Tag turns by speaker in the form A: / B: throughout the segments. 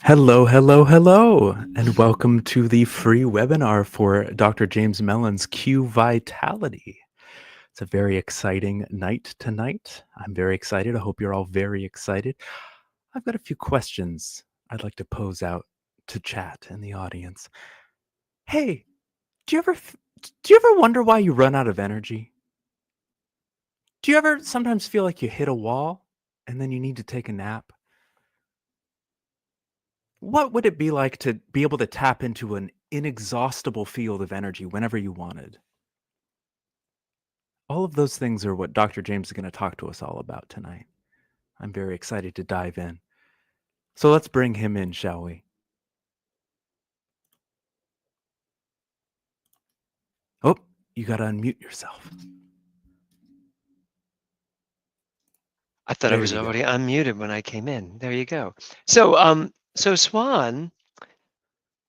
A: Hello, hello, hello, and welcome to the free webinar for Dr. James Mellon's Q Vitality. It's a very exciting night tonight. I'm very excited. I hope you're all very excited. I've got a few questions I'd like to pose out to chat in the audience. Hey, do you ever do you ever wonder why you run out of energy? Do you ever sometimes feel like you hit a wall and then you need to take a nap? What would it be like to be able to tap into an inexhaustible field of energy whenever you wanted? All of those things are what Dr. James is going to talk to us all about tonight. I'm very excited to dive in. So let's bring him in, shall we? Oh, you got to unmute yourself.
B: I thought I
A: There
B: was
A: you go.
B: already unmuted when I came in. There you go. So Swan,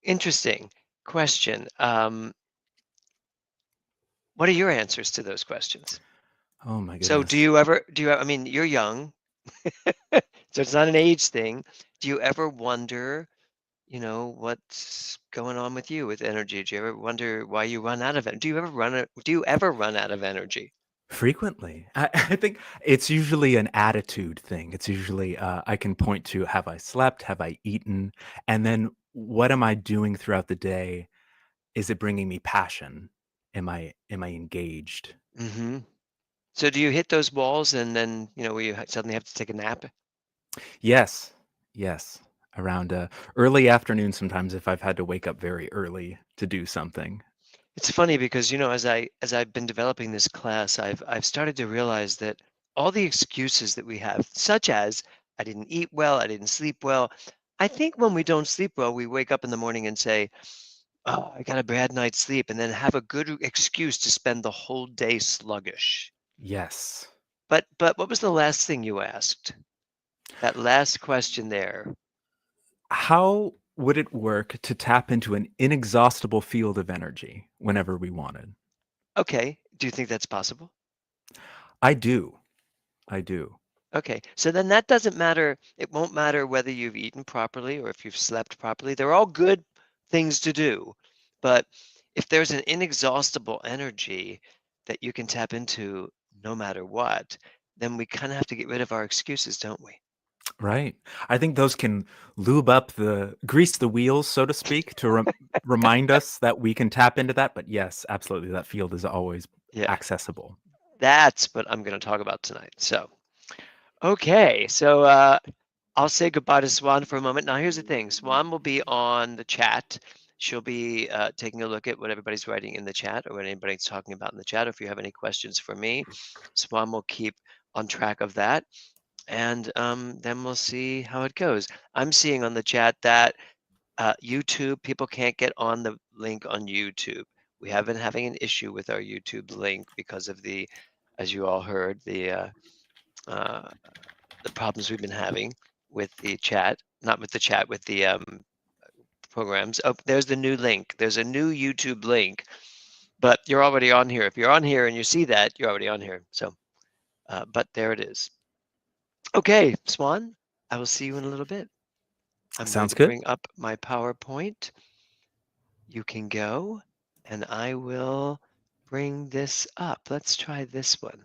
B: interesting question. What are your answers to those questions?
A: Oh my
B: So
A: goodness.
B: I mean, you're young, so it's not an age thing. Do you ever wonder, what's going on with you with energy? Do you ever wonder why you run out of it? Do you ever run out of energy?
A: Frequently. I think it's usually an attitude thing. It's usually, I can point to, have I slept? Have I eaten? And then what am I doing throughout the day? Is it bringing me passion? Am I engaged?
B: hmm So do you hit those walls and then, where you suddenly have to take a nap?
A: Yes. Yes. Around, early afternoon sometimes if I've had to wake up very early to do something.
B: It's funny because, as I've been developing this class, I've started to realize that all the excuses that we have, such as I didn't eat well, I didn't sleep well. I think when we don't sleep well, we wake up in the morning and say, "Oh, I got a bad night's sleep," and then have a good excuse to spend the whole day sluggish.
A: Yes.
B: But what was the last thing you asked? That last question there.
A: How would it work to tap into an inexhaustible field of energy whenever we wanted?
B: Okay, do you think that's possible?
A: I do. I do.
B: Okay, so then that doesn't matter. It won't matter whether you've eaten properly or if you've slept properly. They're all good things to do. But if there's an inexhaustible energy that you can tap into no matter what, then we kind of have to get rid of our excuses, don't we?
A: Right. I think those can lube up the grease the wheels, so to speak, to remind us that we can tap into that. But yes, absolutely, that field is always
B: Yeah,
A: accessible.
B: that's what I'm going to talk about tonight. So, okay, so I'll say goodbye to Swan for a moment. Now, here's the thing. Swan will be on the chat. She'll be taking a look at what everybody's writing in the chat or what anybody's talking about in the chat. If you have any questions for me, Swan will keep on track of that. And then we'll see how it goes. I'm seeing on the chat that YouTube, people can't get on the link on YouTube. We have been having an issue with our YouTube link because of as you all heard, uh, the problems we've been having with the chat, not with the chat, with the programs. Oh, there's the new link. There's a new YouTube link, but you're already on here. If you're on here and you see that, you're already on here. So, but there it is. Okay, Swan, I will see you in a little bit. I'm going
A: Sounds
B: to
A: good.
B: bring up my PowerPoint. You can go, and I will bring this up. Let's try this one.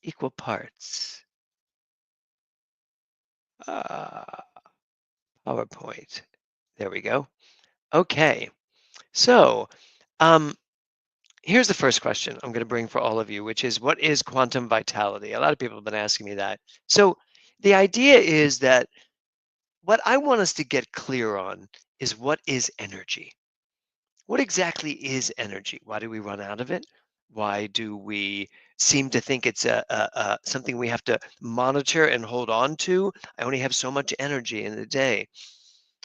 B: Equal parts. Uh, PowerPoint. There we go. Okay. So, um, here's the first question I'm going to bring for all of you, which is what is quantum vitality? A lot of people have been asking me that. So, the idea is that what I want us to get clear on is what is energy? What exactly is energy? Why do we run out of it? Why do we seem to think it's something we have to monitor and hold on to? I only have so much energy in the day.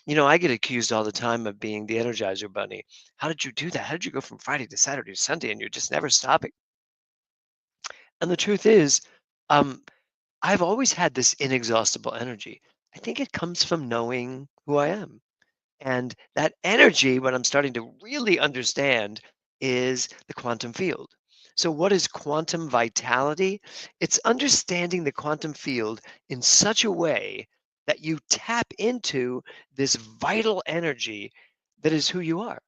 B: I get accused all the time of being the Energizer Bunny. How did you do that? How did you go from Friday to Saturday to Sunday and you're just never stopping? And the truth is, um, I've always had this inexhaustible energy. I think it comes from knowing who I am. And that energy, what I'm starting to really understand, is the quantum field. So, what is quantum vitality? It's understanding the quantum field in such a way that you tap into this vital energy that is who you are.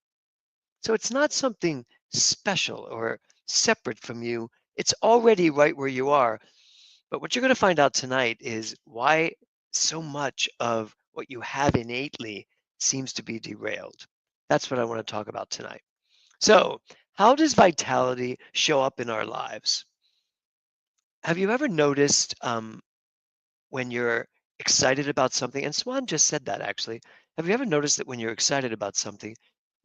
B: So it's not something special or separate from you. It's already right where you are. But what you're going to find out tonight is why so much of what you have innately seems to be derailed. That's what I want to talk about tonight. So, how does vitality show up in our lives? Have you ever noticed when you're excited about something? And Swan just said that actually. Have you ever noticed that when you're excited about something,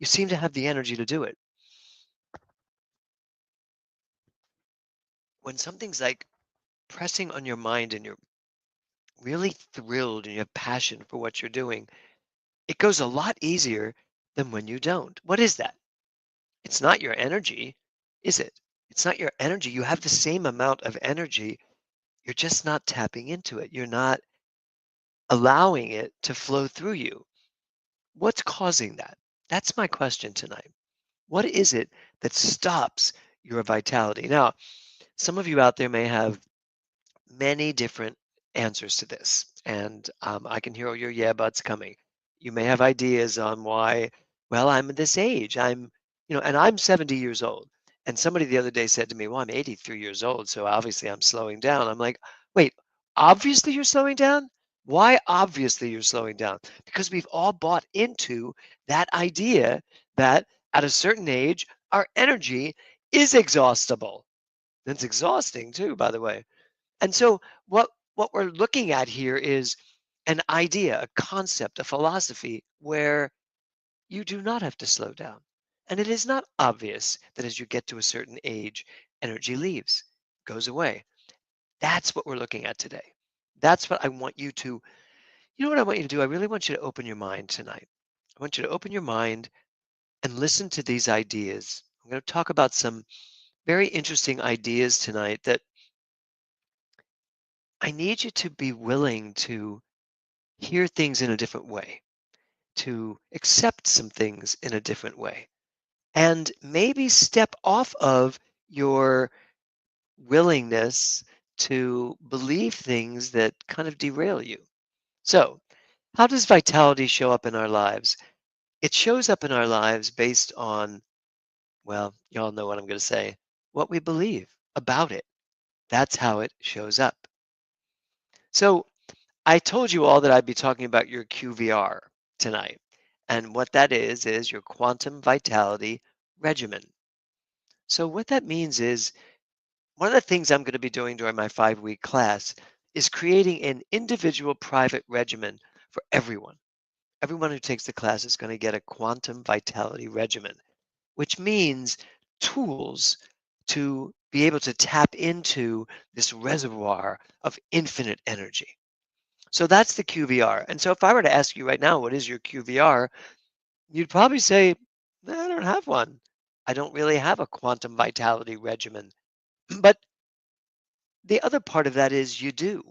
B: you seem to have the energy to do it? When something's like pressing on your mind and you're really thrilled and you have passion for what you're doing, it goes a lot easier than when you don't. What is that? It's not your energy, is it? It's not your energy. You have the same amount of energy. You're just not tapping into it. You're not allowing it to flow through you. What's causing that? That's my question tonight. What is it that stops your vitality? Now, some of you out there may have many different answers to this. And I can hear all your yeah buts coming. You may have ideas on why, well, I'm this age. And I'm 70 years old. And somebody the other day said to me, well, I'm 83 years old. So obviously I'm slowing down. I'm like, wait, obviously you're slowing down? Why obviously you're slowing down? Because we've all bought into that idea that at a certain age, our energy is exhaustible. It's exhausting too, by the way. And so what we're looking at here is an idea, a concept, a philosophy where you do not have to slow down. And it is not obvious that as you get to a certain age, energy leaves, goes away. That's what we're looking at today. That's what I want you to, you know what I want you to do? I really want you to open your mind tonight. I want you to open your mind and listen to these ideas. I'm going to talk about some very interesting ideas tonight that I need you to be willing to hear things in a different way, to accept some things in a different way, and maybe step off of your willingness to believe things that kind of derail you. So, how does vitality show up in our lives? It shows up in our lives based on, well, y'all know what I'm going to say, what we believe about it. That's how it shows up. So, I told you all that I'd be talking about your QVR tonight. And what that is your quantum vitality regimen. So, what that means is one of the things I'm going to be doing during my 5 week class is creating an individual private regimen for everyone. Everyone who takes the class is going to get a quantum vitality regimen, which means tools to be able to tap into this reservoir of infinite energy. So that's the QVR. And so if I were to ask you right now, what is your QVR? You'd probably say, "Nah, I don't have one. I don't really have a quantum vitality regimen." But the other part of that is you do.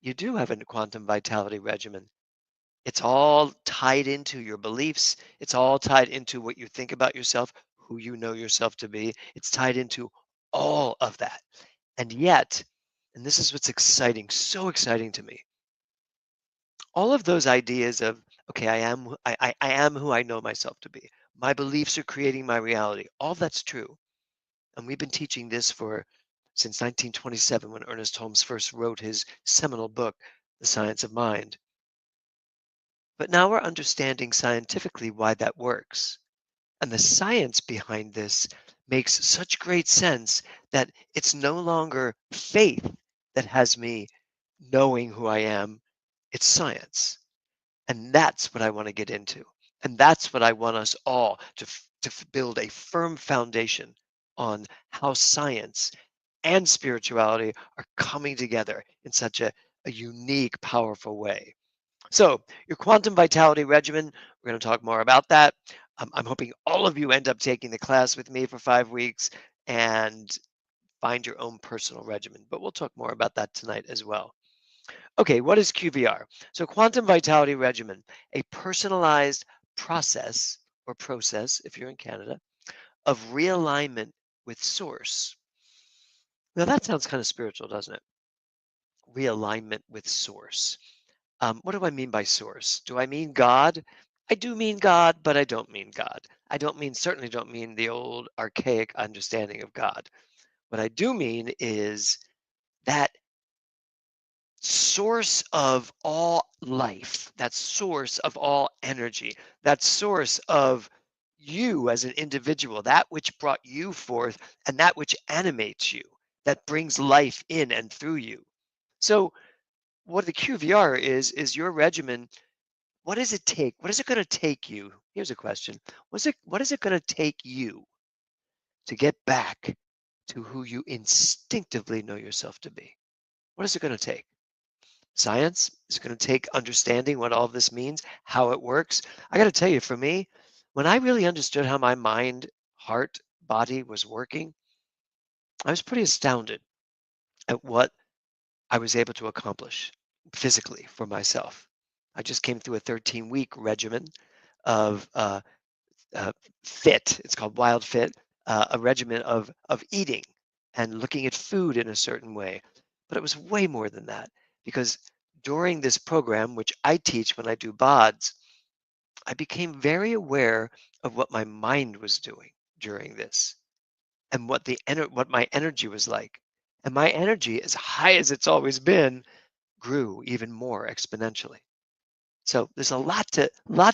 B: You do have a quantum vitality regimen. It's all tied into your beliefs. It's all tied into what you think about yourself, who you know yourself to be. It's tied into all of that. And yet, and this is what's exciting, so exciting to me, all of those ideas of okay, I am who I know myself to be, my beliefs are creating my reality, all that's true, and we've been teaching this for since 1927 when Ernest Holmes first wrote his seminal book, The Science of Mind. But now we're understanding scientifically why that works, and the science behind this makes such great sense that it's no longer faith that has me knowing who I am, it's science. And that's what I want to get into. And that's what I want us all to build a firm foundation on how science and spirituality are coming together in such a unique, powerful way. So, your quantum vitality regimen, we're going to talk more about that. I'm hoping all of you end up taking the class with me for 5 weeks and find your own personal regimen. But we'll talk more about that tonight as well. Okay, what is QVR? So, quantum vitality regimen, a personalized process, if you're in Canada, of realignment with source. Now, that sounds kind of spiritual, doesn't it? Realignment with source. What do I mean by source? Do I mean God? I do mean God, but I don't mean God. I don't mean, certainly don't mean the old archaic understanding of God. What I do mean is that source of all life, that source of all energy, that source of you as an individual, that which brought you forth and that which animates you, that brings life in and through you. So, what the QVR is your regimen. What does it take? What is it going to take you? Here's a question. What is it going to take you to get back to who you instinctively know yourself to be? What is it going to take? Science? Is it going to take understanding what all of this means, how it works? I got to tell you, for me, when I really understood how my mind, heart, body was working, I was pretty astounded at what I was able to accomplish physically for myself. I just came through a 13-week regimen of uh, fit. It's called Wild Fit, a regimen of eating and looking at food in a certain way. But it was way more than that because during this program, which I teach when I do BODs, I became very aware of what my mind was doing during this and what my energy was like. And my energy, as high as it's always been, grew even more exponentially. So there's a lot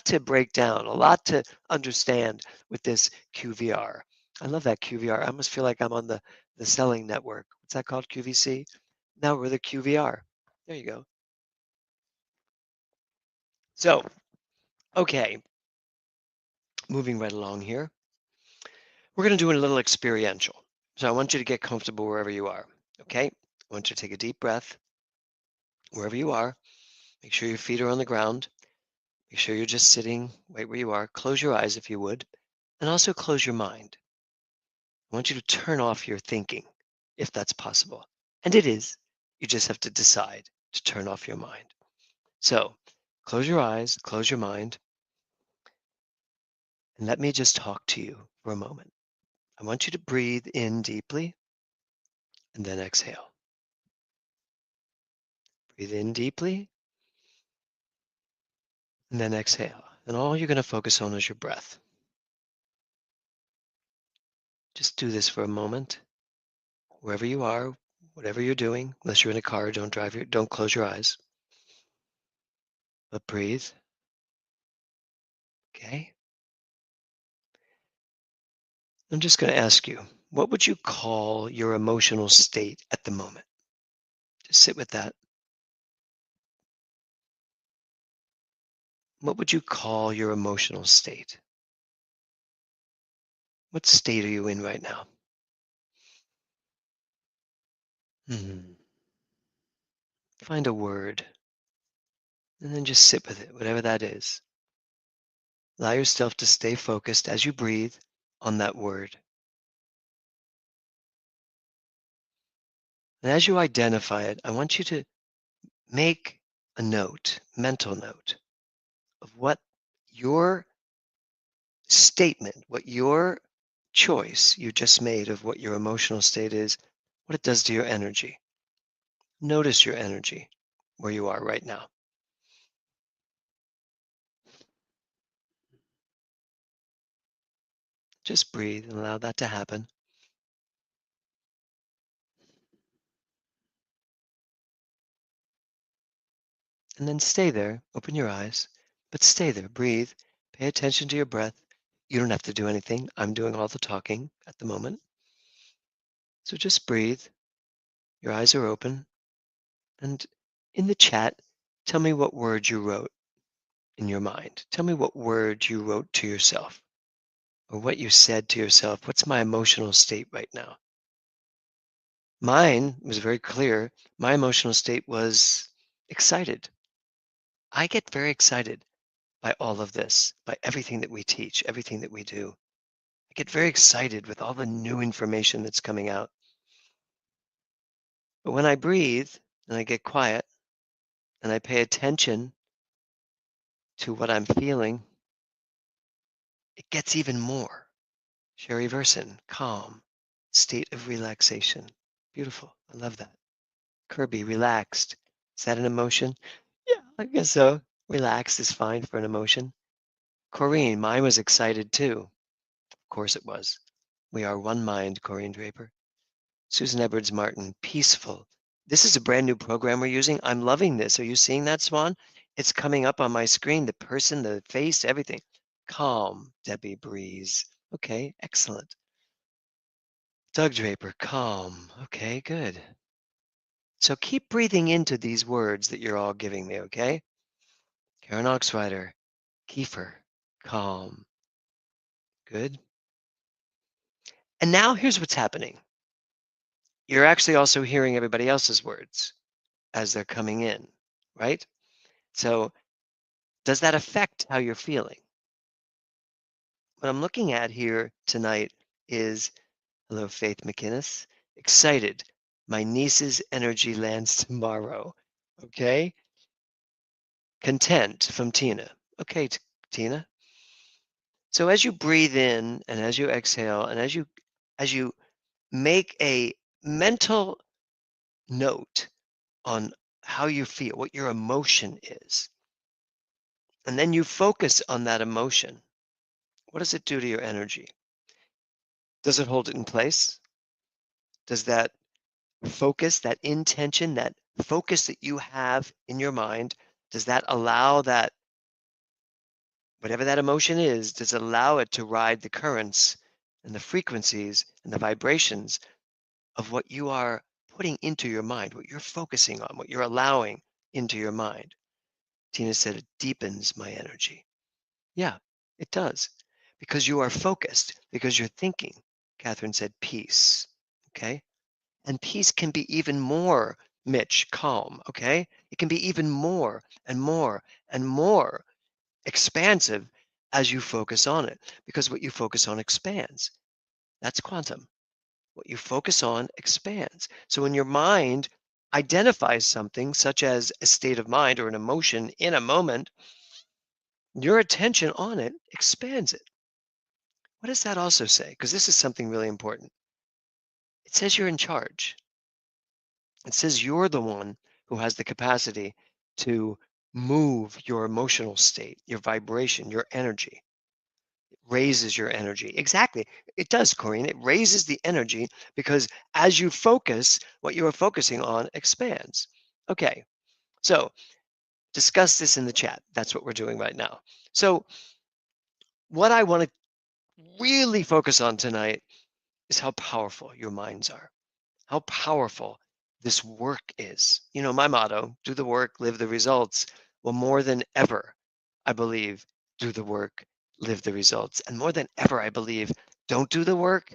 B: to break down, a lot to understand with this QVR. I love that QVR. I almost feel like I'm on the selling network. What's that called? QVC? Now we're the QVR. There you go. So, okay, moving right along here. We're going to do a little experiential. So I want you to get comfortable wherever you are. Okay? I want you to take a deep breath wherever you are. Make sure your feet are on the ground. Make sure you're just sitting right where you are. Close your eyes if you would, and also close your mind. I want you to turn off your thinking if that's possible. And it is. You just have to decide to turn off your mind. So close your eyes, close your mind, and let me just talk to you for a moment. I want you to breathe in deeply and then exhale. Breathe in deeply and then exhale. And all you're going to focus on is your breath. Just do this for a moment, wherever you are, whatever you're doing. Unless you're in a car, don't close your eyes. But breathe. Okay. I'm just going to ask you, what would you call your emotional state at the moment? Just sit with that. What would you call your emotional state? What state are you in right now? Hmm. Find a word and then just sit with it, whatever that is. Allow yourself to stay focused as you breathe on that word. And as you identify it, I want you to make a note, mental note, of what your statement, what your choice you just made of what your emotional state is, what it does to your energy. Notice your energy where you are right now. Just breathe and allow that to happen. And then stay there, open your eyes, but stay there, breathe, pay attention to your breath. You don't have to do anything. I'm doing all the talking at the moment. So just breathe. Your eyes are open. And in the chat, tell me what words you wrote in your mind. Tell me what words you wrote to yourself or what you said to yourself. What's my emotional state right now? Mine was very clear. My emotional state was excited. I get very excited by all of this, by everything that we teach, everything that we do. I get very excited with all the new information that's coming out. But when I breathe and I get quiet and I pay attention to what I'm feeling, it gets even more. Sherry Verson, calm, state of relaxation. Beautiful. I love that. Kirby, relaxed. Is that an emotion? Yeah. I guess so. Relaxed is fine for an emotion. Corrine, mine was excited too. Of course it was. We are one mind, Corrine Draper. Susan Edwards Martin, peaceful. This is a brand new program we're using. I'm loving this. Are you seeing that, Swan? It's coming up on my screen, the person, the face, everything. Calm, Debbie Breeze. Okay, excellent. Doug Draper, calm. Okay, good. So keep breathing into these words that you're all giving me, okay? Karen Oxrider, Kiefer, calm. Good. And now here's what's happening. You're actually also hearing everybody else's words as they're coming in, right? So does that affect how you're feeling? What I'm looking at here tonight is, hello, Faith McInnes, excited. My niece's energy lands tomorrow. Okay. Content from Tina. Okay, Tina. So as you breathe in and as you exhale and as you make a mental note on how you feel, what your emotion is, and then you focus on that emotion, what does it do to your energy? Does it hold it in place? Does that focus, that intention, that focus that you have in your mind, does that allow that, whatever that emotion is, does it allow it to ride the currents and the frequencies and the vibrations of what you are putting into your mind, what you're focusing on, what you're allowing into your mind? Tina said it deepens my energy. Yeah, it does. Because you are focused, because you're thinking. Catherine said peace. Okay. And peace can be even more, Mitch, calm. Okay. It can be even more and more and more expansive as you focus on it, because what you focus on expands. That's quantum. What you focus on expands. So when your mind identifies something such as a state of mind or an emotion in a moment, your attention on it expands it. What does that also say? Because this is something really important. It says you're in charge. It says you're the one who has the capacity to move your emotional state, your vibration, your energy. It raises your energy. Exactly. It does, Corinne. It raises the energy because as you focus, what you are focusing on expands. Okay. So discuss this in the chat. That's what we're doing right now. So, what I want to really focus on tonight is how powerful your minds are, how powerful this work is. You know, my motto, do the work, live the results. Well, more than ever, I believe, do the work, live the results. And more than ever, I believe, don't do the work,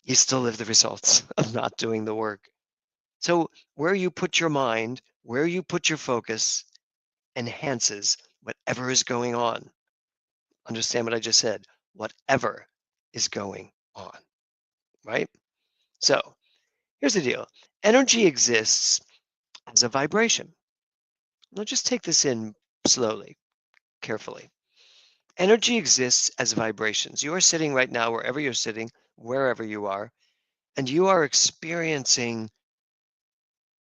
B: you still live the results of not doing the work. So, where you put your mind, where you put your focus, enhances whatever is going on. Understand what I just said? Whatever is going on, right? So, here's the deal. Energy exists as a vibration. Now just take this in slowly, carefully. Energy exists as vibrations. You are sitting right now, wherever you're sitting, wherever you are, and you are experiencing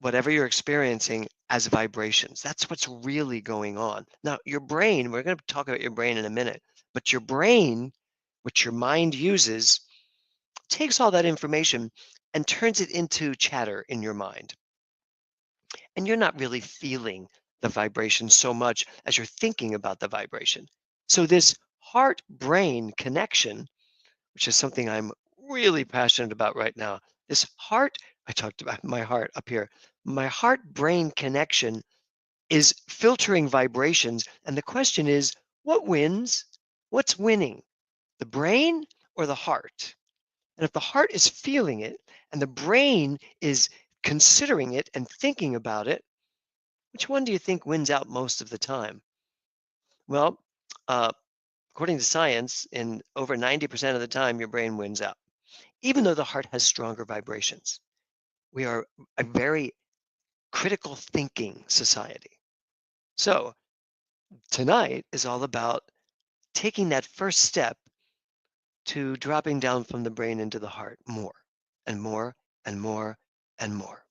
B: whatever you're experiencing as vibrations. That's what's really going on. Now, your brain, we're going to talk about your brain in a minute, but your brain, which your mind uses, takes all that information and turns it into chatter in your mind. And you're not really feeling the vibration so much as you're thinking about the vibration. So, this heart brain connection, which is something I'm really passionate about right now, this heart, I talked about my heart up here, my heart brain connection is filtering vibrations. And the question is, what wins? What's winning? The brain or the heart? And if the heart is feeling it and the brain is considering it and thinking about it, which one do you think wins out most of the time? Well, uh, according to science, in over 90% of the time, your brain wins out, even though the heart has stronger vibrations. We are a very critical thinking society. So, tonight is all about taking that first step to dropping down from the brain into the heart more and more and more and more.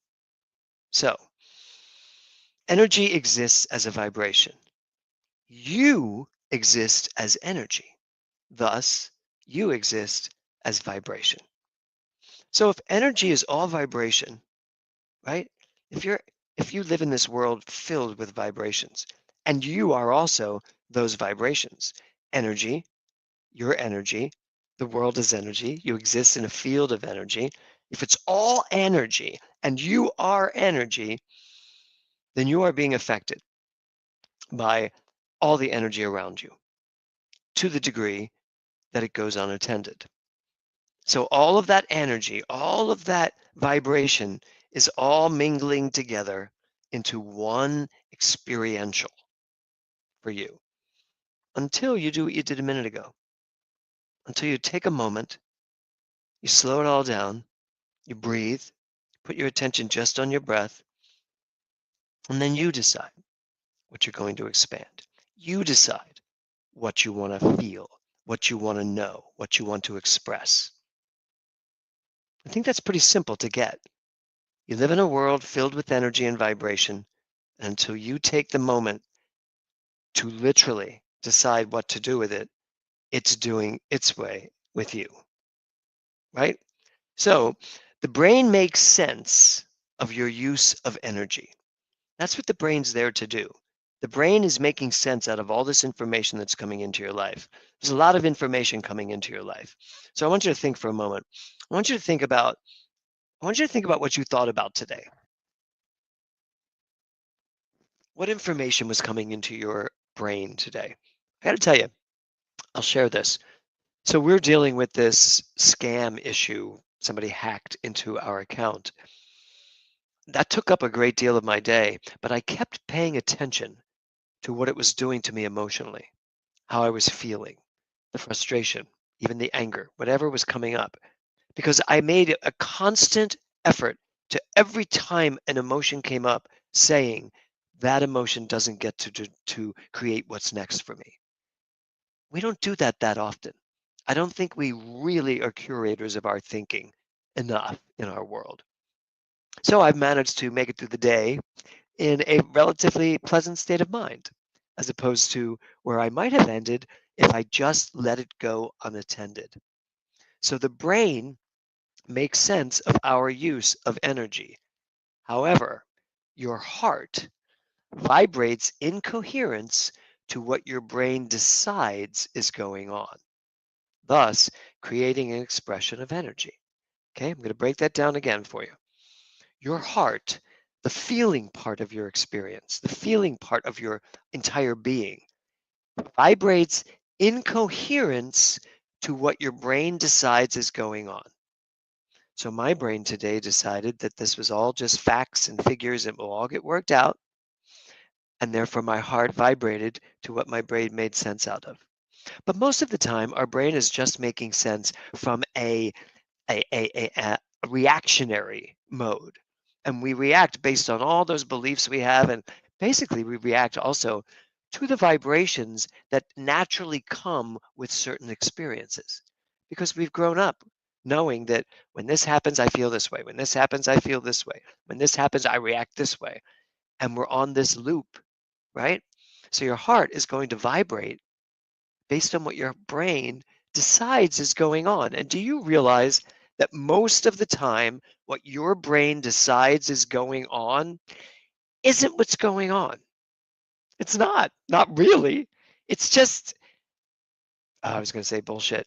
B: So, Energy exists as a vibration. You exist as energy. Thus, you exist as vibration. So if energy is all vibration, right? If you're if you live in this world filled with vibrations, and you are also those vibrations, energy, your energy, the world is energy, you exist in a field of energy. If it's all energy and you are energy, then you are being affected by all the energy around you to the degree that it goes unattended. So all of that energy, all of that vibration is all mingling together into one experiential for you until you do what you did a minute ago. Until you take a moment, you slow it all down, you breathe, put your attention just on your breath, and then you decide what you're going to expand. You decide what you want to feel, what you want to know, what you want to express. I think that's pretty simple to get. You live in a world filled with energy and vibration. Until you take the moment to literally decide what to do with it, it's doing its way with you, right? So the brain makes sense of your use of energy. That's what the brain's there to do. The brain is making sense out of all this information that's coming into your life. There's a lot of information coming into your life. So I want you to think for a moment. I want you to think about what you thought about today. What information was coming into your brain today? I got to tell you, I'll share this. So we're dealing with this scam issue. Somebody hacked into our account. That took up a great deal of my day, but I kept paying attention to what it was doing to me emotionally, how I was feeling, the frustration, even the anger, whatever was coming up, because I made a constant effort to every time an emotion came up saying that emotion doesn't get to create what's next for me. We don't do that often. I don't think we really are curators of our thinking enough in our world. So I've managed to make it through the day in a relatively pleasant state of mind, as opposed to where I might have ended if I just let it go unattended. So the brain makes sense of our use of energy. However, your heart vibrates in coherence to what your brain decides is going on, thus creating an expression of energy. Okay, I'm going to break that down again for you. Your heart, the feeling part of your experience, the feeling part of your entire being, vibrates in coherence to what your brain decides is going on. So my brain today decided that this was all just facts and figures and will all get worked out. And therefore my heart vibrated to what my brain made sense out of. But most of the time, our brain is just making sense from a reactionary mode. And we react based on all those beliefs we have. And basically, we react also to the vibrations that naturally come with certain experiences because we've grown up knowing that when this happens, I feel this way. When this happens, I feel this way. When this happens, I react this way. And we're on this loop, right? So your heart is going to vibrate based on what your brain decides is going on. And do you realize that most of the time, what your brain decides is going on isn't what's going on? It's not really. It's just, I was going to say bullshit.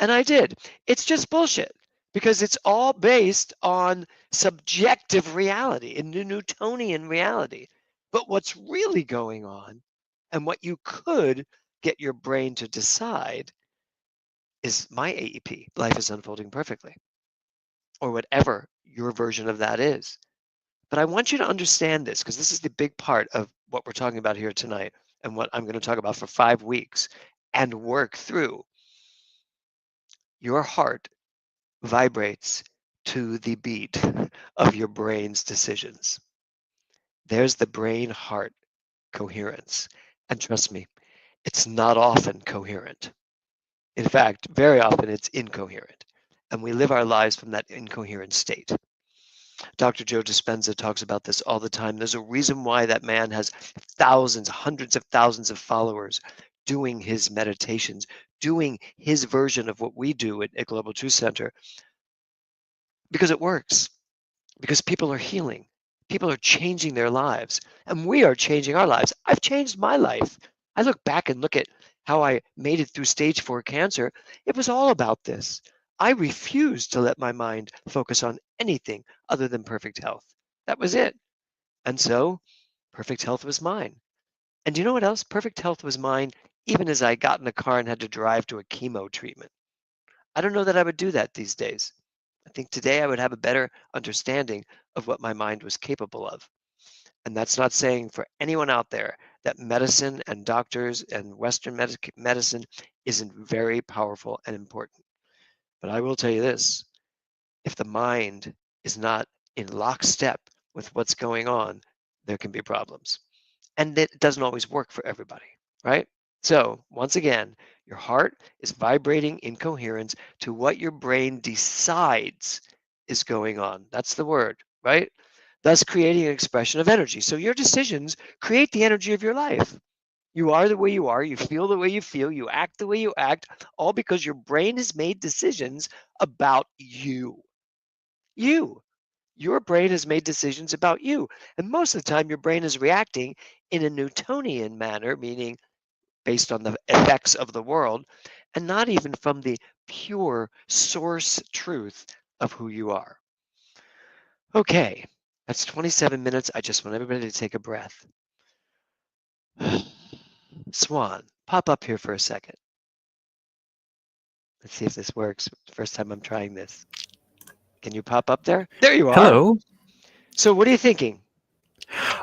B: And I did. It's just bullshit because it's all based on subjective reality and Newtonian reality. But what's really going on and what you could get your brain to decide is my AEP. Life is unfolding perfectly, or whatever your version of that is. But I want you to understand this because this is the big part of what we're talking about here tonight and what I'm going to talk about for 5 weeks and work through. Your heart vibrates to the beat of your brain's decisions. There's the brain heart coherence. And trust me, it's not often coherent. In fact, very often it's incoherent. And we live our lives from that incoherent state. Dr. Joe Dispenza talks about this all the time. There's a reason why that man has thousands, hundreds of thousands of followers doing his meditations, doing his version of what we do at Global Truth Center, because it works, because people are healing. People are changing their lives, and we are changing our lives. I've changed my life. I look back and look at how I made it through stage 4 cancer. It was all about this. I refused to let my mind focus on anything other than perfect health. That was it. And so, perfect health was mine. And you know what else? Perfect health was mine even as I got in the car and had to drive to a chemo treatment. I don't know that I would do that these days. I think today I would have a better understanding of what my mind was capable of. And that's not saying for anyone out there that medicine and doctors and Western medicine isn't very powerful and important. But I will tell you this, if the mind is not in lockstep with what's going on, there can be problems. And it doesn't always work for everybody, right? So, once again, your heart is vibrating in coherence to what your brain decides is going on. That's the word, right? Thus, creating an expression of energy. So, your decisions create the energy of your life. You are the way you are, you feel the way you feel, you act the way you act, all because your brain has made decisions about you. You. Your brain has made decisions about you. And most of the time, your brain is reacting in a Newtonian manner, meaning based on the effects of the world, and not even from the pure source truth of who you are. Okay, that's 27 minutes. I just want everybody to take a breath. Swan, pop up here for a second. Let's see if this works. First time I'm trying this. Can you pop up there? There you are.
A: Hello.
B: So, what are you thinking?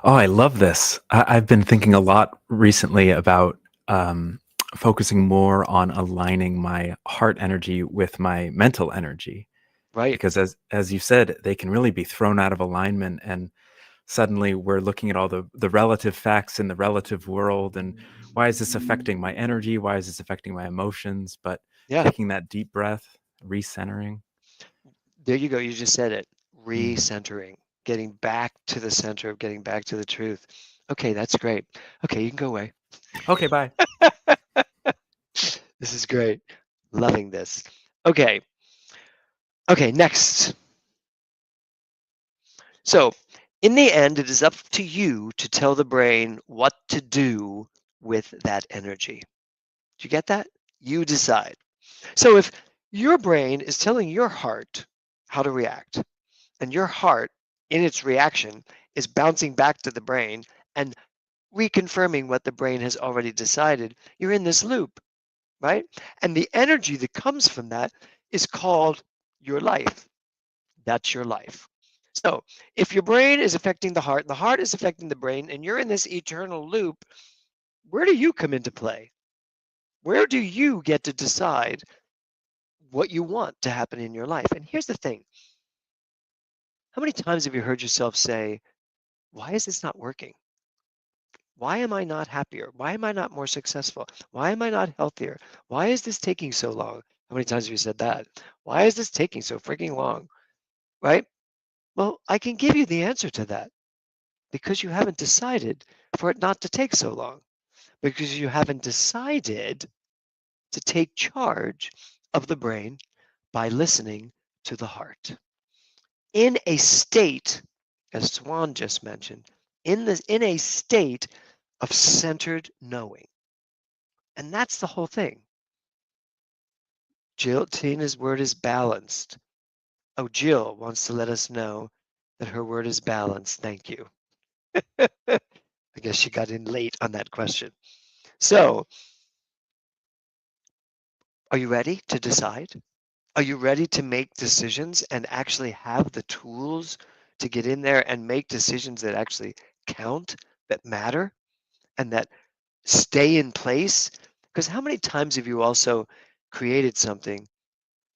A: Oh, I love this. I've been thinking a lot recently about um, focusing more on aligning my heart energy with my mental energy,
B: Right.
A: because as you said, they can really be thrown out of alignment, and suddenly we're looking at all the relative facts in the relative world, and why is this affecting my energy? Why is this affecting my emotions? But
B: Yeah.
A: taking that deep breath, recentering.
B: There you go. You just said it.
A: Mm.
B: Recentering, getting back to the center of getting back to the truth. Okay, that's great. Okay, you can go away.
A: Okay, bye.
B: This is great. Loving this. Okay. Okay, next. So, in the end, it is up to you to tell the brain what to do with that energy. Do you get that? You decide. So, if your brain is telling your heart how to react, and your heart, in its reaction, is bouncing back to the brain and reconfirming what the brain has already decided, you're in this loop, right? And the energy that comes from that is called your life. That's your life. So if your brain is affecting the heart is affecting the brain, and you're in this eternal loop, where do you come into play? Where do you get to decide what you want to happen in your life? And here's the thing, how many times have you heard yourself say, why is this not working? Why am I not happier? Why am I not more successful? Why am I not healthier? Why is this taking so long? How many times have you said that? Why is this taking so freaking long? Right? Well, I can give you the answer to that because you haven't decided for it not to take so long, because you haven't decided to take charge of the brain by listening to the heart. In a state, as Swan just mentioned, in a state of centered knowing. And that's the whole thing. Jill, Tina's word is balanced. Oh, Jill wants to let us know that her word is balanced. Thank you. I guess she got in late on that question. So, are you ready to decide? Are you ready to make decisions and actually have the tools to get in there and make decisions that actually count, that matter, and that stay in place? Because how many times have you also created something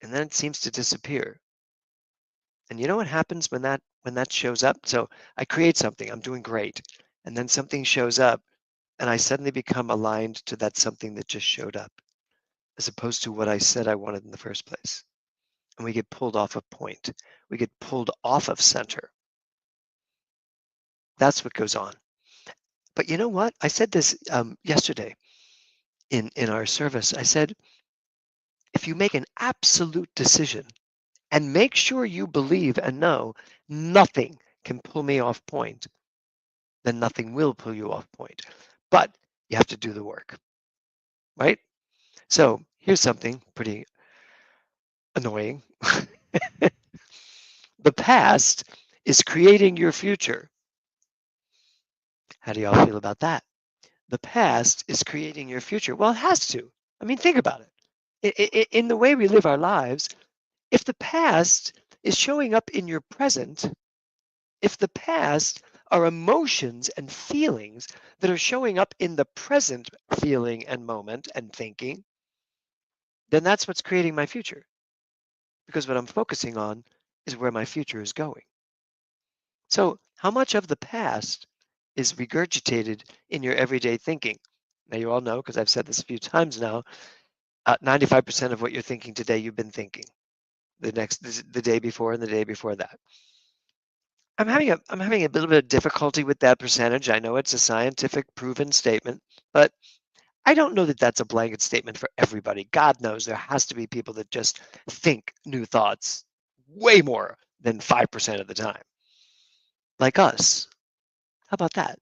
B: and then it seems to disappear? And you know what happens when that shows up? So I create something, I'm doing great, and then something shows up and I suddenly become aligned to that something that just showed up as opposed to what I said I wanted in the first place. and we get pulled off of point. We get pulled off of center. That's what goes on. But you know what? I said this yesterday in our service. I said, if you make an absolute decision and make sure you believe and know nothing can pull me off point, then nothing will pull you off point. But you have to do the work, right? So here's something pretty annoying. The past is creating your future. How do y'all feel about that? The past is creating your future. Well, it has to. I mean, think about it. In the way we live our lives, if the past is showing up in your present, if the past are emotions and feelings that are showing up in the present feeling and moment and thinking, then that's what's creating my future. Because what I'm focusing on is where my future is going. So, how much of the past is regurgitated in your everyday thinking? Now, you all know, because I've said this a few times now, 95% of what you're thinking today, you've been thinking the day before and the day before that. I'm having a little bit of difficulty with that percentage. I know it's a scientific proven statement, but I don't know that that's a blanket statement for everybody. God knows there has to be people that just think new thoughts way more than 5% of the time, like us. How about that?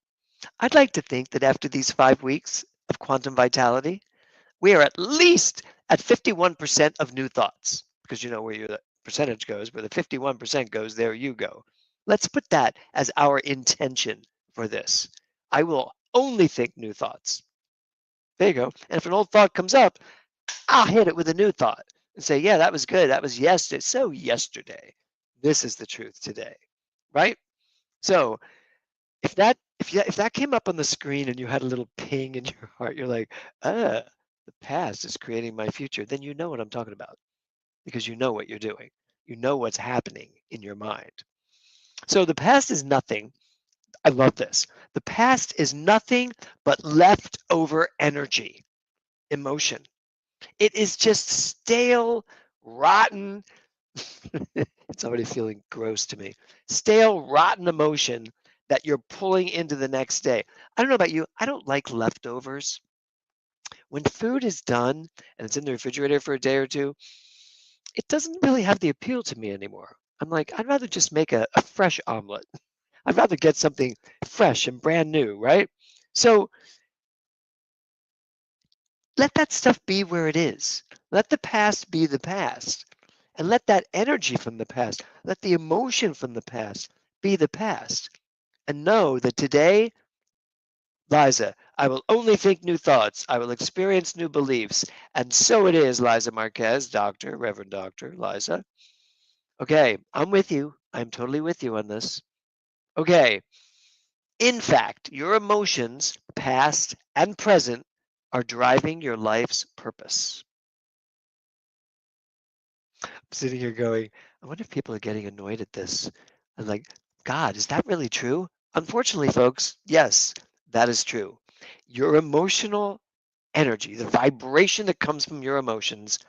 B: I'd like to think that after these 5 weeks of quantum vitality, we are at least at 51% of new thoughts, because you know where your percentage goes, where the 51% goes, there you go. Let's put that as our intention for this. I will only think new thoughts. There you go. And if an old thought comes up, I'll hit it with a new thought and say, yeah, that was good. That was yesterday. So yesterday. This is the truth today. Right? So if that came up on the screen and you had a little ping in your heart, you're like, the past is creating my future, then you know what I'm talking about because you know what you're doing. You know what's happening in your mind. So the past is nothing. I love this. The past is nothing but leftover energy, emotion. It is just stale, rotten. It's already feeling gross to me. Stale, rotten emotion that you're pulling into the next day. I don't know about you. I don't like leftovers. When food is done and it's in the refrigerator for a day or two, it doesn't really have the appeal to me anymore. I'm like, I'd rather just make a fresh omelet. I'd rather get something fresh and brand new, right? So let that stuff be where it is. Let the past be the past. And let that energy from the past, let the emotion from the past be the past. And know that today, Liza, I will only think new thoughts. I will experience new beliefs. And so it is, Liza Marquez, Doctor, Reverend Doctor, Liza. Okay, I'm with you. I'm totally with you on this. Okay, in fact, your emotions, past and present, are driving your life's purpose. I'm sitting here going, I wonder if people are getting annoyed at this. I'm like, God, is that really true? Unfortunately, folks, yes, that is true. Your emotional energy, the vibration that comes from your emotions,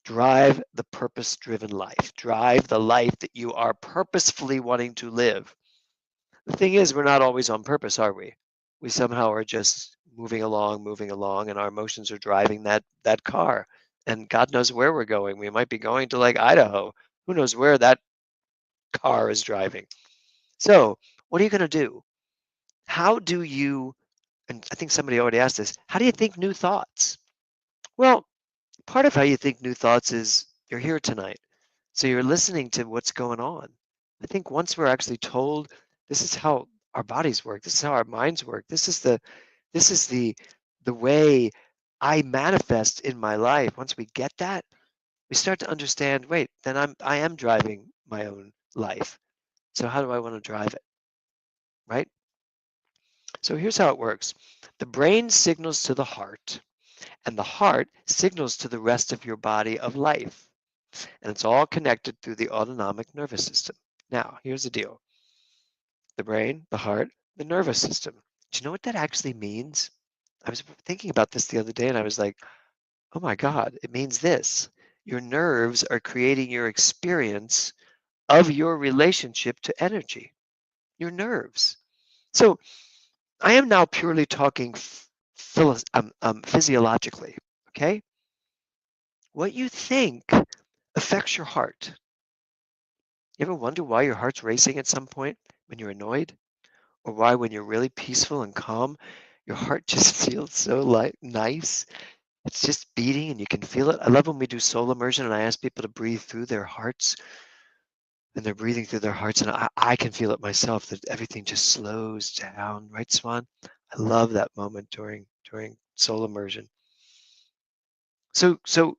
B: drive the purpose driven life, drive the life that you are purposefully wanting to live. The thing is, we're not always on purpose, are we? We somehow are just moving along, and our emotions are driving that car. And God knows where we're going. We might be going to like Idaho. Who knows where that car is driving? So, what are you going to do? How do you, and I think somebody already asked this, how do you think new thoughts? Well, part of how you think new thoughts is you're here tonight. So you're listening to what's going on. I think once we're actually told this is how our bodies work, this is how our minds work, this is the way I manifest in my life. Once we get that, we start to understand, wait, then I am driving my own life. So how do I want to drive it? Right? So here's how it works. The brain signals to the heart, and the heart signals to the rest of your body of life. And it's all connected through the autonomic nervous system. Now, here's the deal. The brain, the heart, the nervous system. Do you know what that actually means? I was thinking about this the other day and I was like, oh my God, it means this. Your nerves are creating your experience of your relationship to energy, your nerves. So I am now purely talking physiologically, okay? What you think affects your heart. You ever wonder why your heart's racing at some point when you're annoyed? Or why, when you're really peaceful and calm, your heart just feels so nice? It's just beating and you can feel it. I love when we do soul immersion and I ask people to breathe through their hearts, and they're breathing through their hearts, and I can feel it myself that everything just slows down, right, Swan? I love that moment during soul immersion. So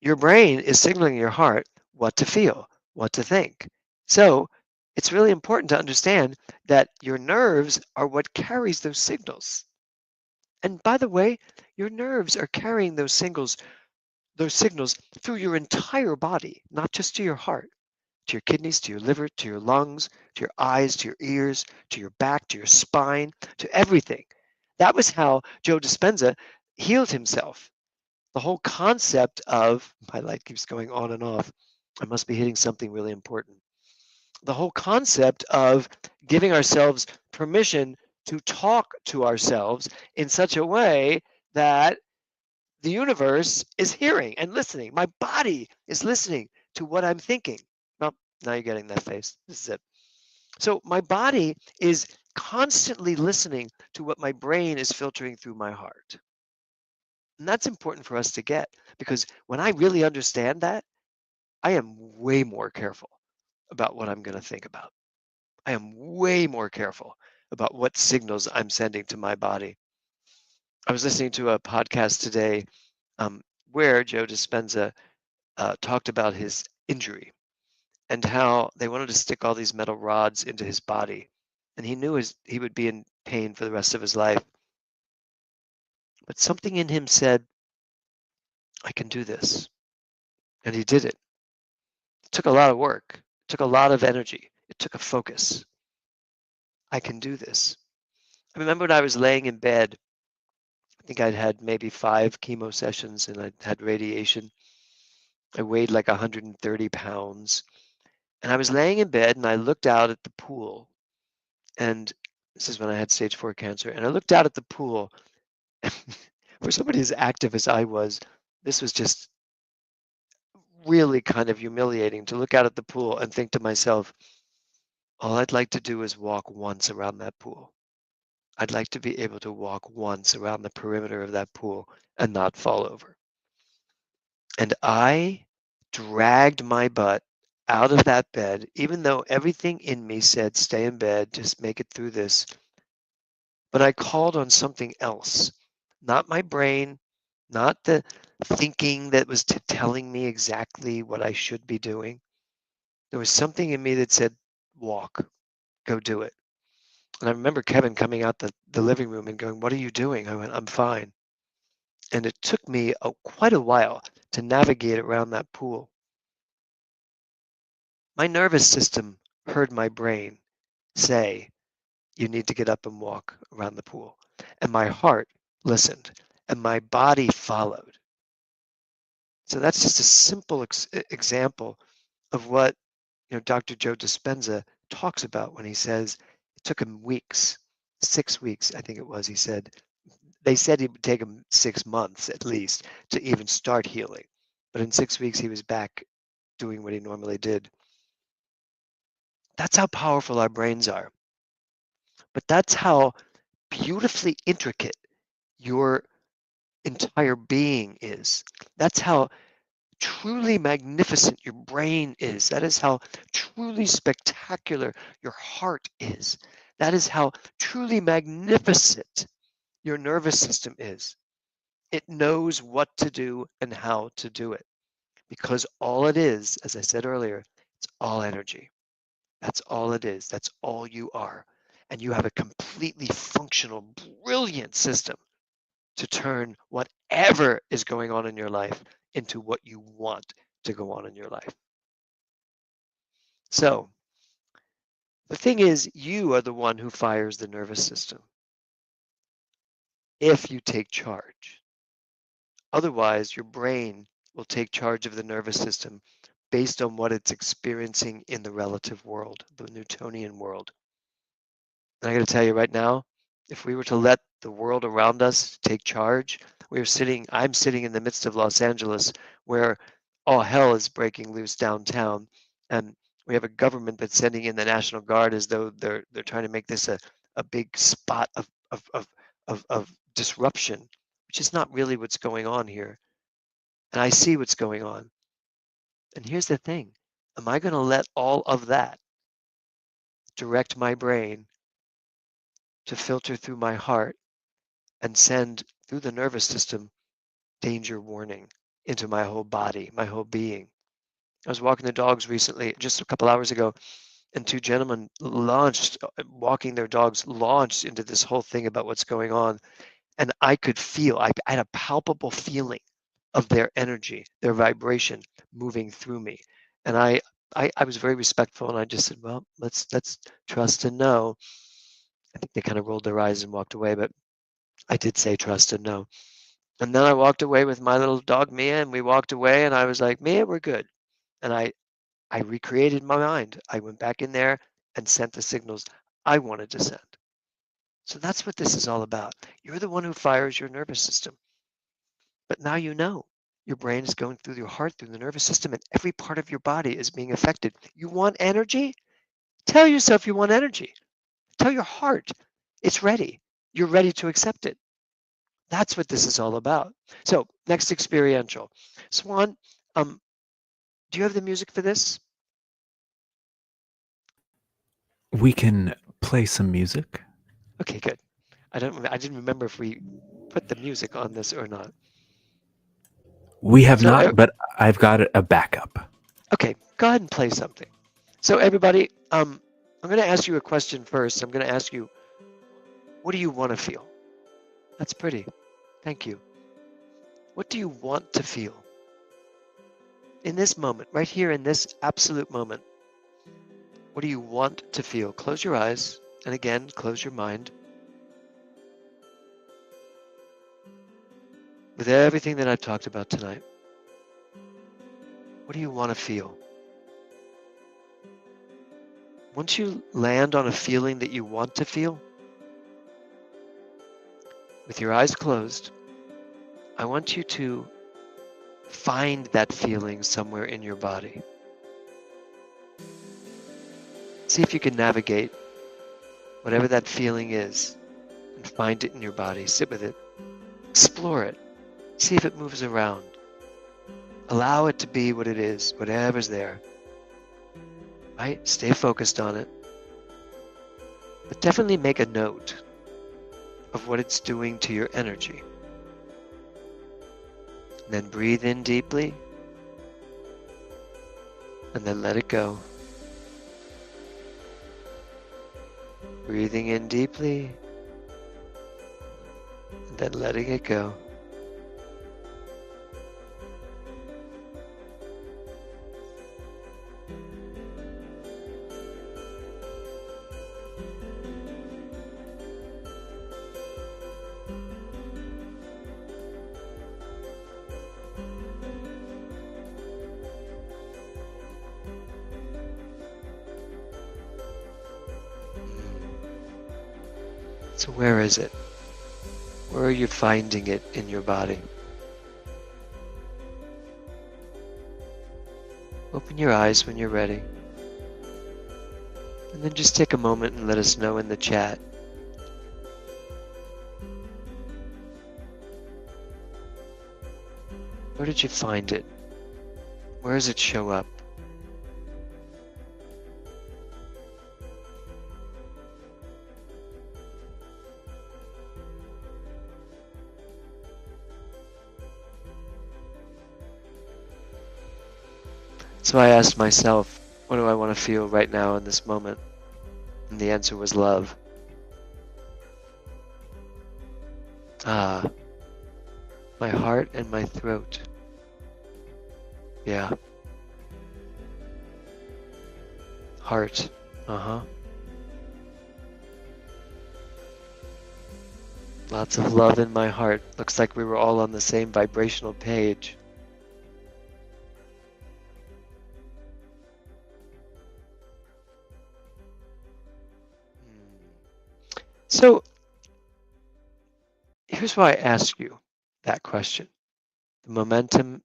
B: your brain is signaling your heart what to feel, what to think. So it's really important to understand that your nerves are what carries those signals. And by the way, your nerves are carrying those signals through your entire body, not just to your heart, to your kidneys, to your liver, to your lungs, to your eyes, to your ears, to your back, to your spine, to everything. That was how Joe Dispenza healed himself. The whole concept of my light keeps going on and off. I must be hitting something really important. The whole concept of giving ourselves permission to talk to ourselves in such a way that the universe is hearing and listening. My body is listening to what I'm thinking. Well, now you're getting that face. This is it. So my body is constantly listening to what my brain is filtering through my heart. And that's important for us to get, because when I really understand that, I am way more careful about what I'm going to think about. I am way more careful about what signals I'm sending to my body. I was listening to a podcast today um, where Joe Dispenza talked about his injury and how they wanted to stick all these metal rods into his body. And he knew he would be in pain for the rest of his life. But something in him said, I can do this. And he did it. It took a lot of work. It took a lot of energy. It took a focus. I can do this. I remember when I was laying in bed, I think I'd had maybe 5 chemo sessions and I'd had radiation. I weighed like 130 pounds. And I was laying in bed and I looked out at the pool. And this is when I had stage 4 cancer. And I looked out at the pool. For somebody as active as I was, this was just really kind of humiliating to look out at the pool and think to myself, all I'd like to do is walk once around that pool. I'd like to be able to walk once around the perimeter of that pool and not fall over. And I dragged my butt out of that bed, even though everything in me said, stay in bed, just make it through this. But I called on something else, not my brain, not the thinking that was telling me exactly what I should be doing. There was something in me that said, walk, go do it. And I remember Kevin coming out the living room and going, what are you doing? I went, I'm fine. And it took me quite a while to navigate around that pool. My nervous system heard my brain say, you need to get up and walk around the pool. And my heart listened, and my body followed. So that's just a simple example of what Dr. Joe Dispenza talks about when he says it took him weeks, 6 weeks, I think it was. He said they said it would take him 6 months at least to even start healing, but in 6 weeks he was back doing what he normally did. That's how powerful our brains are, but that's how beautifully intricate your entire being is. That's how truly magnificent your brain is. That is how truly spectacular your heart is. That is how truly magnificent your nervous system is. It knows what to do and how to do it, because all it is, as I said earlier, it's all energy. That's all it is. That's all you are. And you have a completely functional, brilliant system to turn whatever is going on in your life into what you want to go on in your life. So the thing is, you are the one who fires the nervous system if you take charge. Otherwise, your brain will take charge of the nervous system based on what it's experiencing in the relative world, the Newtonian world. And I got to tell you right now, if we were to let the world around us take charge, I'm sitting in the midst of Los Angeles where all hell is breaking loose downtown. And we have a government that's sending in the National Guard as though they're trying to make this a big spot of disruption, which is not really what's going on here. And I see what's going on. And here's the thing. Am I going to let all of that direct my brain to filter through my heart and send through the nervous system danger warning into my whole body, my whole being? I was walking the dogs recently, just a couple hours ago, and two gentlemen walking their dogs, launched into this whole thing about what's going on. And I could feel, I had a palpable feeling of their energy, their vibration moving through me. And I was very respectful, and I just said, well, let's trust and know. I think they kind of rolled their eyes and walked away, but I did say trust and know. And then I walked away with my little dog Mia, and we walked away, and I was like, Mia, we're good. And I recreated my mind. I went back in there and sent the signals I wanted to send. So that's what this is all about. You're the one who fires your nervous system. But now you know. Your brain is going through your heart, through the nervous system, and every part of your body is being affected. You want energy? Tell yourself you want energy. Tell your heart it's ready. You're ready to accept it. That's what this is all about. So next experiential. Swan, do you have the music for this?
A: We can play some music.
B: Okay, good. I didn't remember if we put the music on this or not.
A: We have
B: So
A: not, but I've got a backup.
B: okay, go ahead and play something. So everybody, I'm going to ask you a question first. I'm going to ask you, what do you want to feel? That's pretty. Thank you. What do you want to feel? In this moment, right here in this absolute moment, what do you want to feel? Close your eyes, and again, close your mind. With everything that I've talked about tonight, what do you want to feel? Once you land on a feeling that you want to feel, with your eyes closed, I want you to find that feeling somewhere in your body. See if you can navigate whatever that feeling is and find it in your body. Sit with it. Explore it. See if it moves around. Allow it to be what it is, whatever's there. Right? Stay focused on it. But definitely make a note of what it's doing to your energy. And then breathe in deeply. And then let it go. Breathing in deeply. And then letting it go. So where is it? Where are you finding it in your body? Open your eyes when you're ready. And then just take a moment and let us know in the chat. Where did you find it? Where does it show up? So I asked myself, what do I want to feel right now in this moment? And the answer was love. Ah, my heart and my throat. Yeah. Heart. Uh-huh. Lots of love in my heart. Looks like we were all on the same vibrational page. So here's why I asked you that question. The momentum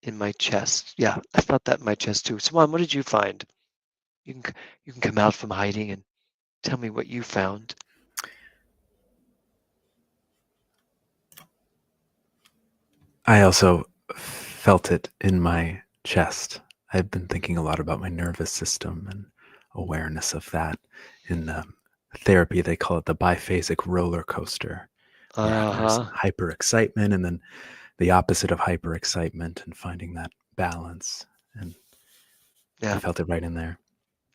B: in my chest. Yeah, I felt that in my chest too. Swan, what did you find? You can you can come out from hiding and tell me what you found.
A: I also felt it in my chest. I've been thinking a lot about my nervous system and awareness of that. In therapy, they call it the biphasic roller coaster, where there's
B: Uh-huh.
A: hyper excitement and then the opposite of hyper excitement and finding that balance. And I
B: Yeah.
A: felt it right in there.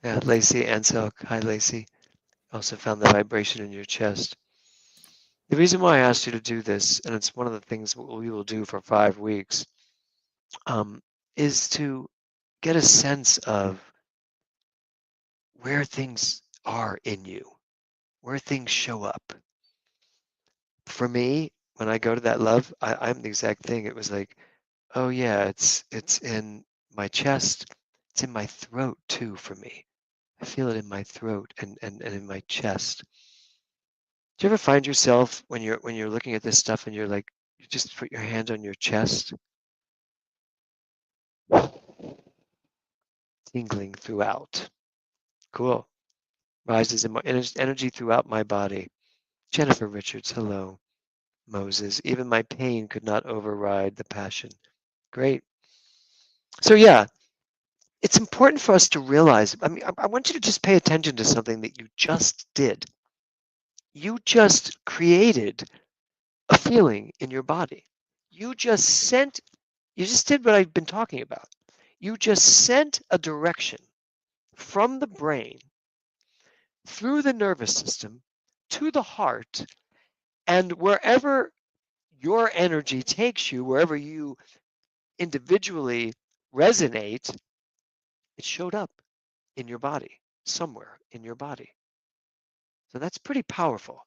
B: Yeah. Lacey Ansel. Hi, Lacey. Also found the vibration in your chest. The reason why I asked you to do this, and it's one of the things we will do for 5 weeks, um, is to get a sense of where things are in you, where things show up. For me, when I go to that love, I'm the exact thing. It was like, oh yeah, it's in my chest, it's in my throat too for me. I feel it in my throat and in my chest. Do you ever find yourself when you're looking at this stuff and you're like, you just put your hand on your chest, tingling throughout. Cool. Rises in my energy throughout my body. Jennifer Richards, hello. Moses, even my pain could not override the passion. Great. So yeah, it's important for us to realize. I mean, I want you to just pay attention to something that you just did. You just created a feeling in your body. You just sent, you just did what I've been talking about. You just sent a direction from the brain through the nervous system to the heart, and wherever your energy takes you, wherever you individually resonate, it showed up in your body, somewhere in your body. So that's pretty powerful.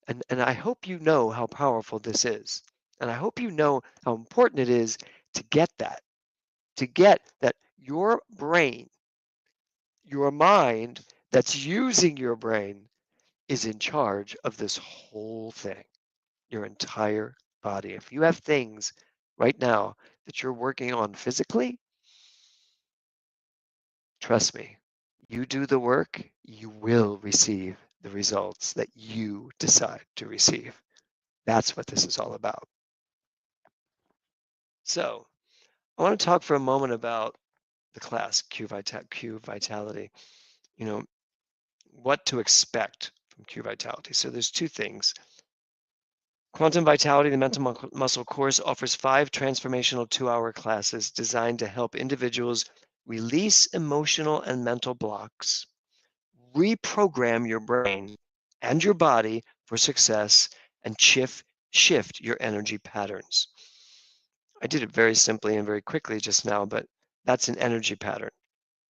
B: And I hope you know how powerful this is. And I hope you know how important it is to get that, your brain, your mind that's using your brain is in charge of this whole thing, your entire body. If you have things right now that you're working on physically, trust me, you do the work, you will receive the results that you decide to receive. That's what this is all about. So, I want to talk for a moment about the class Q Vitality. You know, what to expect from Q Vitality. So there's two things. Quantum Vitality, the mental muscle course, offers 5 transformational 2-hour classes designed to help individuals release emotional and mental blocks, reprogram your brain and your body for success, and shift your energy patterns. I did it very simply and very quickly just now, but that's an energy pattern.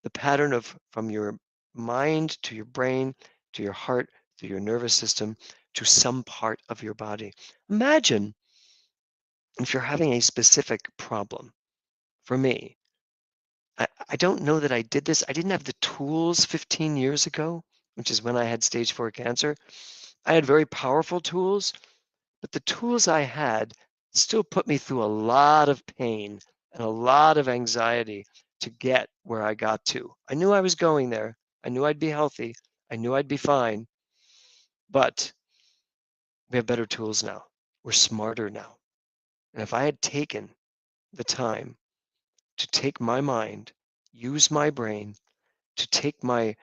B: The pattern of from your mind to your brain to your heart to your nervous system to some part of your body. Imagine if you're having a specific problem. For me, I don't know that I did this. I didn't have the tools 15 years ago, which is when I had stage 4 cancer. I had very powerful tools, but the tools I had still put me through a lot of pain and a lot of anxiety to get where I got to. I knew I was going there. I knew I'd be healthy. I knew I'd be fine. But we have better tools now. We're smarter now. And if I had taken the time to take my mind, use my brain, to take my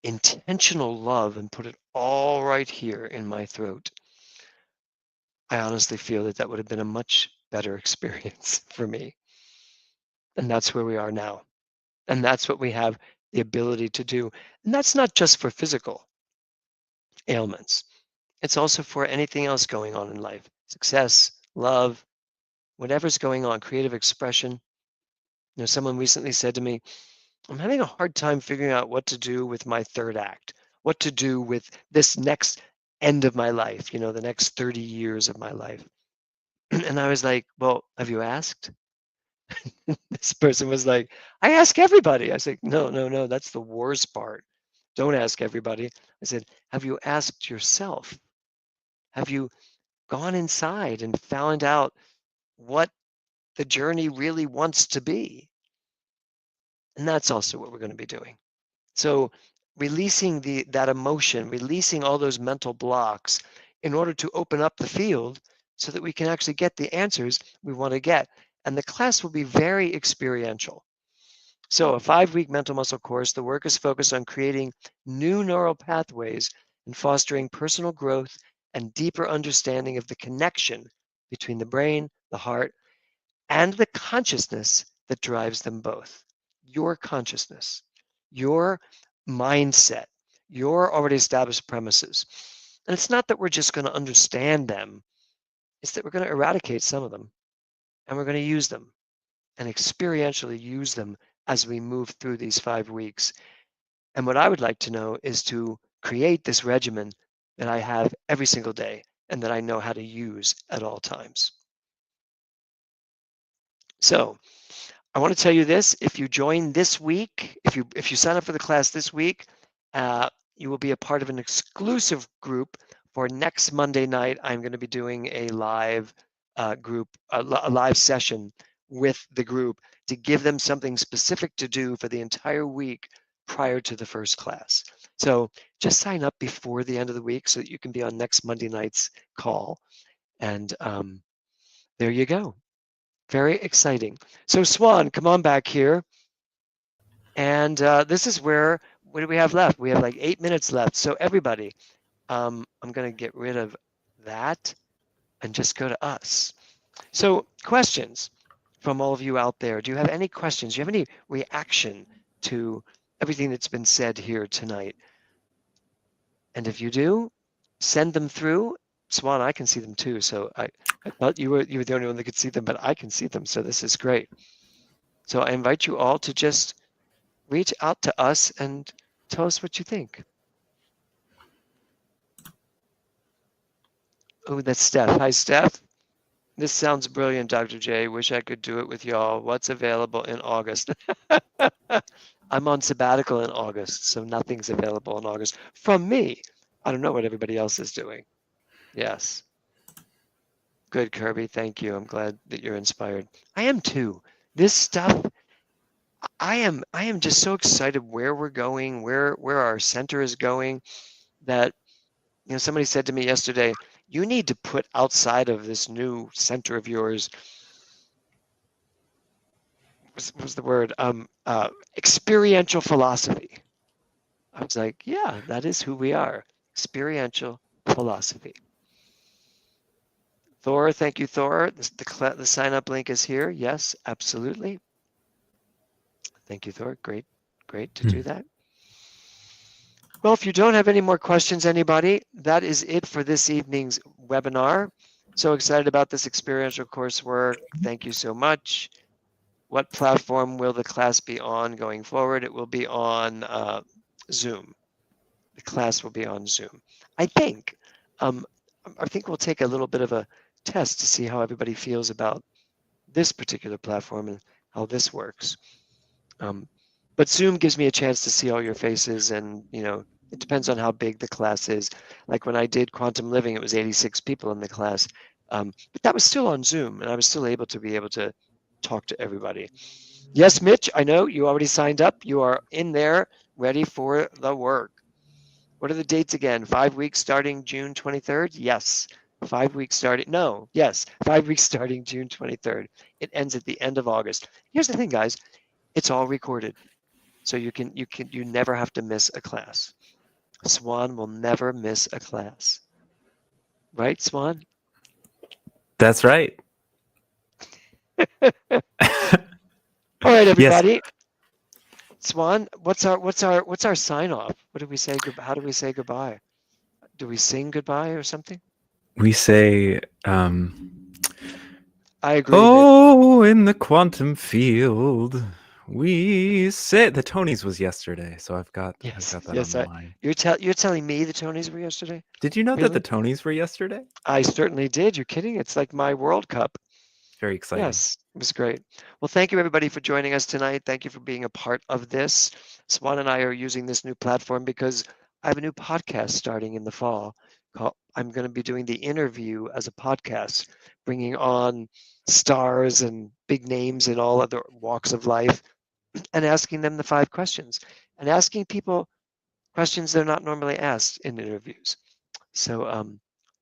B: intentional love and put it all right here in my throat, I honestly feel that that would have been a much better experience for me. And that's where we are now. And that's what we have the ability to do. And that's not just for physical ailments, it's also for anything else going on in life: success, love, whatever's going on, creative expression. Someone recently said to me, I'm having a hard time figuring out what to do with my third act, what to do with this next end of my life, the next 30 years of my life. And I was like, well, have you asked? This person was like, I ask everybody. I was like, no, no, no, that's the worst part. Don't ask everybody. I said, have you asked yourself? Have you gone inside and found out what the journey really wants to be? And that's also what we're going to be doing. So releasing that emotion, releasing all those mental blocks in order to open up the field so that we can actually get the answers we want to get. And the class will be very experiential. So a 5-week mental muscle course, the work is focused on creating new neural pathways and fostering personal growth and deeper understanding of the connection between the brain, the heart, and the consciousness that drives them both. Your consciousness, your mindset, your already established premises. And it's not that we're just going to understand them, it's that we're going to eradicate some of them and we're going to use them and experientially use them as we move through these 5 weeks. And what I would like to know is to create this regimen that I have every single day and that I know how to use at all times. So I want to tell you this: if you join this week, if you sign up for the class this week, you will be a part of an exclusive group for next Monday night. I'm going to be doing a live a live session with the group to give them something specific to do for the entire week prior to the first class. So just sign up before the end of the week so that you can be on next Monday night's call. And there you go. Very exciting. So Swan, come on back here. And this is where, what do we have left? We have like 8 minutes left. So everybody, I'm going to get rid of that and just go to us. So questions from all of you out there. Do you have any questions? Do you have any reaction to everything that's been said here tonight? And if you do, send them through. Swan, I can see them too. So I thought you were the only one that could see them, but I can see them. So this is great. So I invite you all to just reach out to us and tell us what you think. Oh, that's Steph. Hi, Steph. This sounds brilliant, Dr. J. Wish I could do it with y'all. What's available in August? I'm on sabbatical in August, so nothing's available in August from me. I don't know what everybody else is doing. Yes. Good, Kirby. Thank you. I'm glad that you're inspired. I am too. This stuff, I am just so excited where we're going, where our center is going, that somebody said to me yesterday, you need to put outside of this new center of yours, what's the word? Experiential philosophy. I was like, yeah, that is who we are. Experiential philosophy. Thor, thank you, Thor. The sign up link is here. Yes, absolutely. Thank you, Thor. Great to do that. Well, if you don't have any more questions, anybody, that is it for this evening's webinar. So excited about this experiential coursework. Thank you so much. What platform will the class be on going forward? It will be on Zoom. The class will be on Zoom. I think we'll take a little bit of a test to see how everybody feels about this particular platform and how this works. But Zoom gives me a chance to see all your faces, and it depends on how big the class is. Like when I did Quantum Living, it was 86 people in the class, but that was still on Zoom, and I was still able to talk to everybody. Yes, Mitch, I know you already signed up. You are in there, ready for the work. What are the dates again? 5 weeks starting June 23rd? Yes. 5 weeks starting, no, yes, 5 weeks starting June 23rd. It ends at the end of August. Here's the thing, guys. It's all recorded. So you never have to miss a class. Swan will never miss a class. Right, Swan?
A: That's right.
B: All right, everybody.
A: Yes.
B: Swan, what's our sign off? What do we say? How do we say goodbye? Do we sing goodbye or something?
A: We say,
B: I agree.
A: oh, in the quantum field, we say the Tonys was yesterday, so I've got that on the mind.
B: You're telling me the Tonys were yesterday?
A: Did you know that the Tonys were yesterday?
B: I certainly did. You're kidding? It's like my World Cup.
A: very exciting.
B: Yes, it was great. Well, thank you everybody for joining us tonight. Thank you for being a part of this. Swan and I are using this new platform because I have a new podcast starting in the fall. I'm going to be doing the interview as a podcast, bringing on stars and big names in all other walks of life and asking them the 5 questions and asking people questions they're not normally asked in interviews. So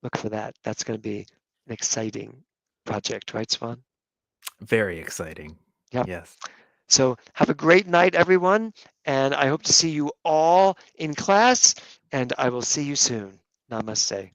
B: look for that. That's going to be an exciting project, right, Swan?
A: Very exciting.
B: Yeah.
A: Yes.
B: So have a great night, everyone. And I hope to see you all in class. And I will see you soon. Namaste.